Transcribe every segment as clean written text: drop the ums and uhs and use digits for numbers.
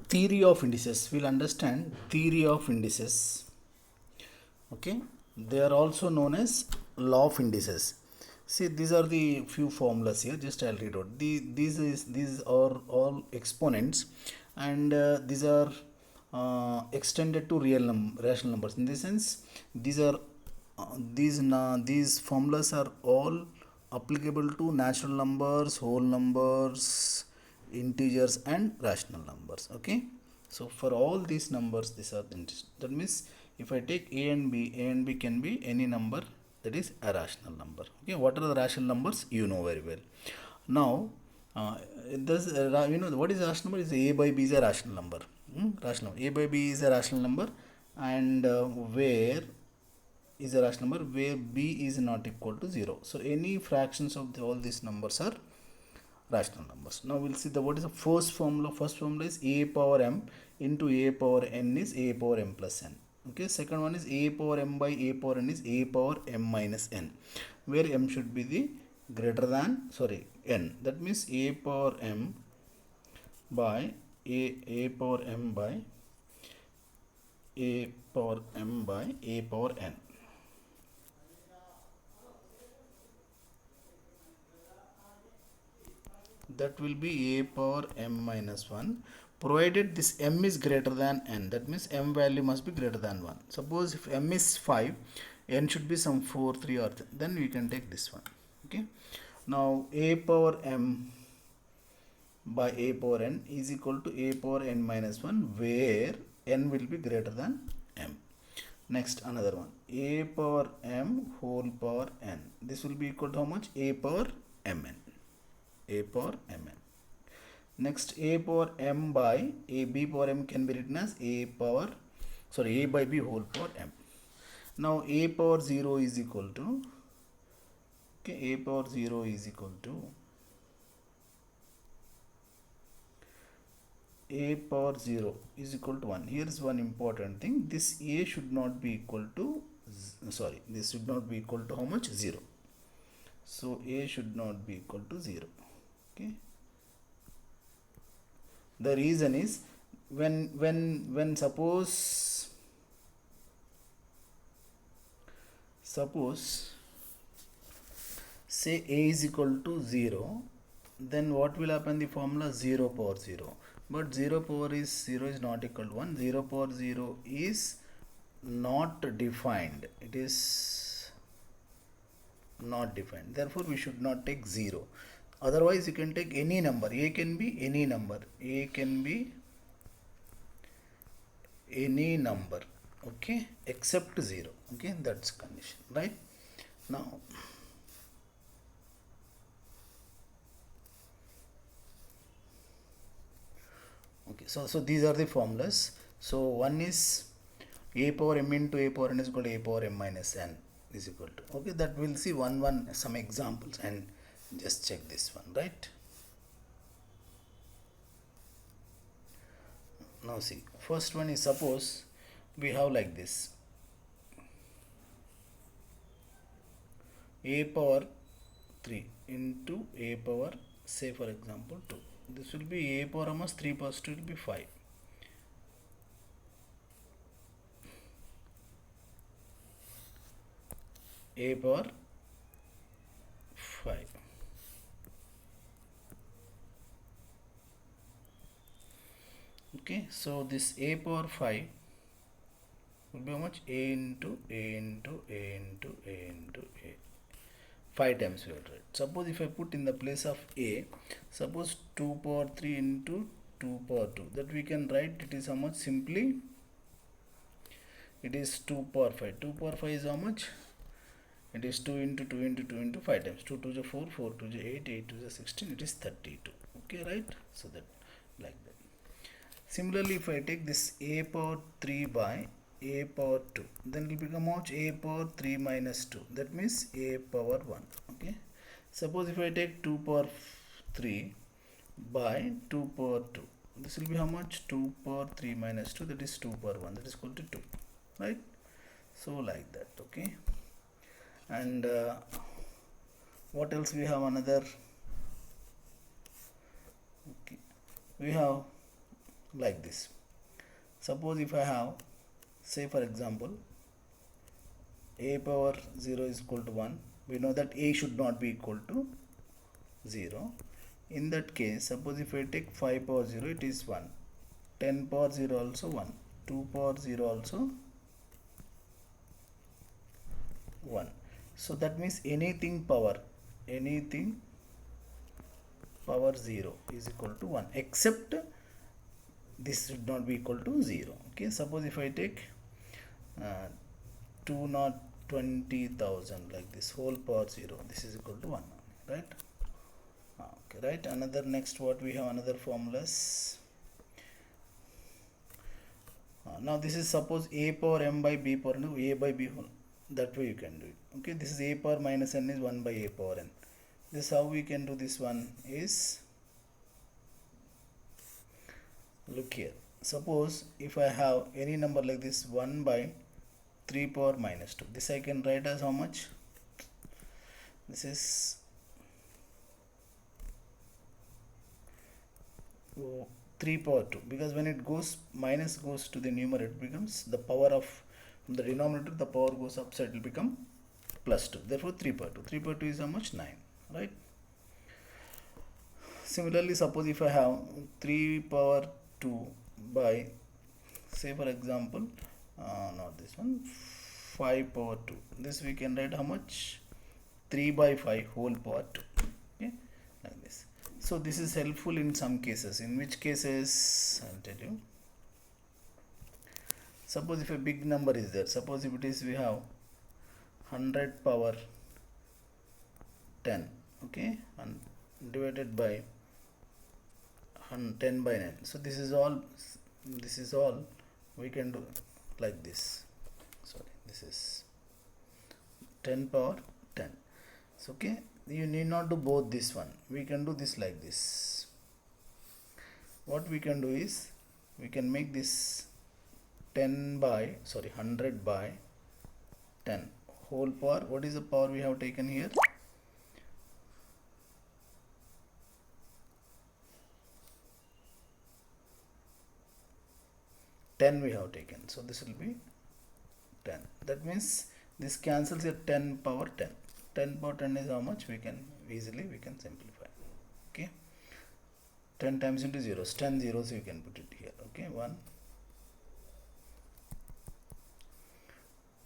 Theory of indices. We'll understand theory of indices. Okay, they are also known as law of indices. See, these are the few formulas here. Just I'll read out. These are all exponents, and these are extended to rational numbers. In this sense, these are these formulas are all applicable to natural numbers, whole numbers, integers, and rational numbers. Okay, so for all these numbers, these are the integers. That means if I take a and b can be any number that is a rational number. Okay, what are the rational numbers? You know very well. Now, you know what is a rational number? Is a by b is a rational number. Rational a by b is a rational number, and where is a rational number where b is not equal to 0. So any fractions of all these numbers are rational numbers. Now we'll see the what is the first formula. First formula is a power m into a power n is a power m plus n. Okay, second one is a power m by a power n is a power m minus n, where m should be the greater than n. That means a power m by a power m by a power m by a power n. That will be a power m minus 1, provided this m is greater than n. That means m value must be greater than 1. Suppose if m is 5, n should be some 4, 3 or then we can take this one. Okay, now a power m by a power n is equal to a power n minus 1, where n will be greater than m. Next, another one, a power m whole power n. This will be equal to how much? A power mn. A power mn. Next, a power m by a b power m can be written as a by b whole power m. Now a power 0 is equal to, okay, a power 0 is equal to a power 0 is equal to 1. Here is one important thing. This a should not be equal to, this should not be equal to how much? 0. So a should not be equal to 0. Okay, the reason is when suppose say a is equal to 0, then what will happen? The formula 0 power 0, but 0 power is 0 is not equal to 1. 0 power 0 is not defined. It is not defined, therefore we should not take 0. Otherwise you can take any number. A can be any number. A can be any number, okay, except 0. Okay, that's condition, right? Now okay, so these are the formulas. So one is a power m into a power n is equal to a power m minus n is equal to, okay, that we'll see one some examples and just check this one, right? Now see, first one is, suppose we have like this, a power 3 into a power, say for example 2. This will be a power almost 3 plus 2 will be 5. A power 5. Okay, so this a power 5 will be how much? A into a into a into a into a. 5 times we will write. Suppose if I put in the place of a, suppose 2 power 3 into 2 power 2, that we can write it is how much? Simply it is 2 power 5. 2 power 5 is how much? It is 2 into 2 into 2 into 5 times. 2 to the 4, 4 to the 8, 8 to the 16, it is 32. Okay, right? So that like that. Similarly, if I take this a power 3 by a power 2, then it will become how much? A power 3 minus 2. That means a power 1. Okay. Suppose if I take 2 power 3 by 2 power 2, this will be how much? 2 power 3 minus 2, that is 2 power 1, that is equal to 2. Right? So like that. Okay. And what else we have? Another, okay, we have like this. Suppose if I have, say for example, a power 0 is equal to 1, we know that a should not be equal to 0. In that case, suppose if I take 5 power 0, it is 1. 10 power 0 also 1. 2 power 0 also 1. So that means anything power 0 is equal to 1, except this should not be equal to 0. Okay, suppose if I take 220,000 like this, whole power 0, this is equal to 1, right? Okay, right. Another, next what we have, another formulas. Now this is suppose a power m by b power n, a by b whole, that way you can do it. Okay, this is a power minus n is 1 by a power n. This how we can do this one is, look here, suppose if I have any number like this 1 by 3 power minus 2, this I can write as how much? This is 3 power 2, because when it goes, minus goes to the numerator, it becomes the power of, from the denominator the power goes upside, it will become plus 2, therefore 3 power 2. 3 power 2 is how much? 9, right? Similarly, suppose if I have 3 power 2 by, say for example, not this one, 5 power 2, this we can write how much? 3 by 5 whole power 2. Okay, like this. So this is helpful in some cases. In which cases, I'll tell you. Suppose if a big number is there, suppose if it is, we have 100 power 10, okay, and divided by 10 by 9. So this is all we can do like this. Sorry, this is 10 power 10. So okay, you need not do both this one, we can do this like this. What we can do is, we can make this 100 by 10 whole power. What is the power we have taken here? Ten we have taken, so this will be 10. That means this cancels at 10 power 10. 10 power 10 is how much? We can easily simplify. Okay, 10 times into zeros, 10 zeros you can put it here. Okay,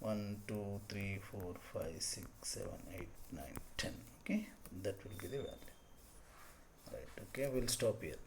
1 2 3 4 5 6 7 8 9 10. Okay, that will be the value, right? Okay, we'll stop here.